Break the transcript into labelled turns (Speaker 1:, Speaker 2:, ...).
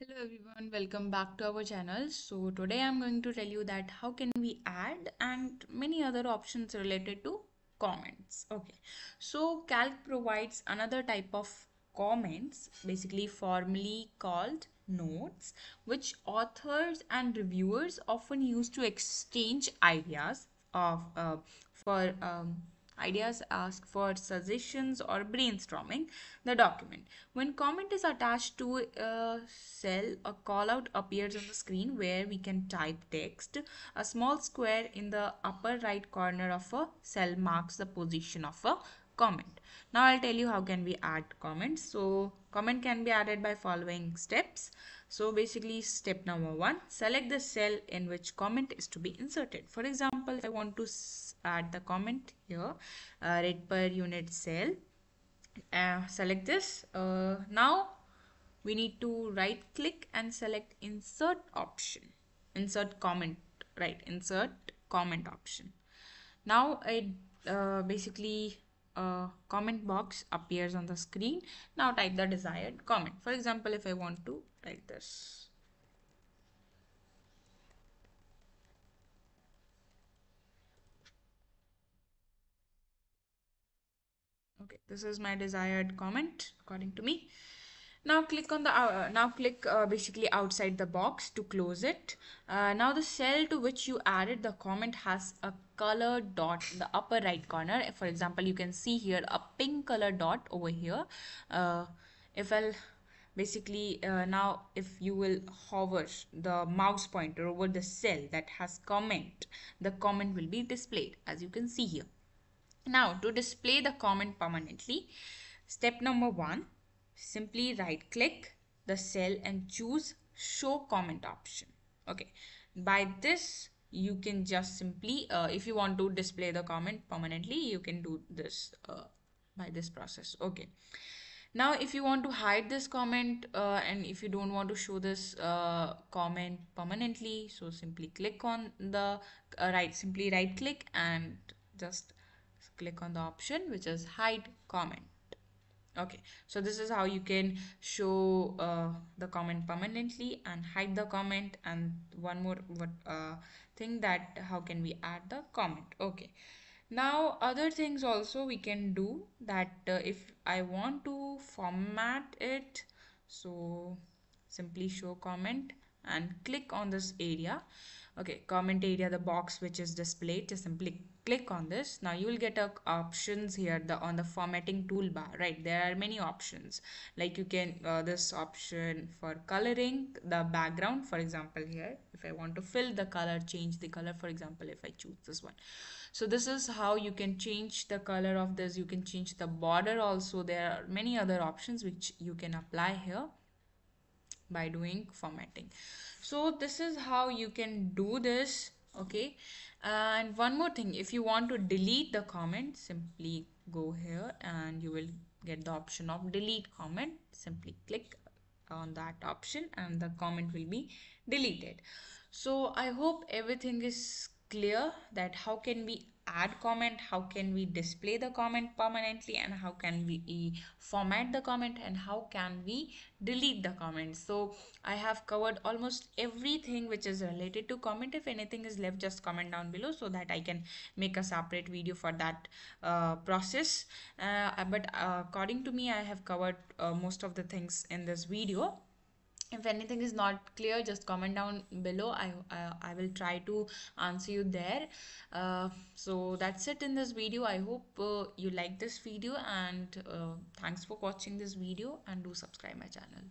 Speaker 1: Hello everyone, welcome back to our channel. So today I'm going to tell you that how can we add and many other options related to comments. Okay, so Calc provides another type of comments, basically formally called notes, which authors and reviewers often use to exchange ideas of for ideas, ask for suggestions or brainstorming the document. When comment is attached to a cell, a call out appears on the screen where we can type text. A small square in the upper right corner of a cell marks the position of a comment. Now I'll tell you how can we add comments. So comment can be added by following steps. So basically step number 1, select the cell in which comment is to be inserted. For example, if I want to add the comment here, rate per unit cell, select this. Now we need to right click and select insert option, insert comment, right, insert comment option. Now it basically comment box appears on the screen. Now type the desired comment. For example, if I want to write this, okay, this is my desired comment according to me. Now click on the basically outside the box to close it. Now the cell to which you added the comment has a colored dot in the upper right corner. For example, you can see here a pink color dot over here. If I'll basically now if you will hover the mouse pointer over the cell that has comment, the comment will be displayed as you can see here. Now, to display the comment permanently, step number 1, simply right click the cell and choose show comment option. Okay, by this you can just simply, if you want to display the comment permanently, you can do this by this process. Okay. Now, if you want to hide this comment and if you don't want to show this comment permanently, so simply click on the simply right click and just click on the option which is hide comment. Okay, so this is how you can show the comment permanently and hide the comment. And one more thing, that how can we add the comment. Okay, now other things also we can do that. If I want to format it, so simply show comment and click on this area. Okay, comment area, the box which is displayed, just simply click on this. Now you will get options here on the formatting toolbar, right? There are many options, like you can this option for coloring the background. For example, here if I want to fill the color, change the color, for example if I choose this one, so this is how you can change the color of this. You can change the border also. There are many other options which you can apply here by doing formatting. So this is how you can do this. Okay, and one more thing, if you want to delete the comment, simply go here and you will get the option of delete comment. Simply click on that option and the comment will be deleted. So I hope everything is clear, that how can we add comment, how can we display the comment permanently, and how can we format the comment, and how can we delete the comment. So I have covered almost everything which is related to comment. If anything is left, just comment down below so that I can make a separate video for that process. But according to me, I have covered most of the things in this video. If anything is not clear, just comment down below. I will try to answer you there. So that's it in this video. I hope you like this video, and thanks for watching this video, and do subscribe my channel.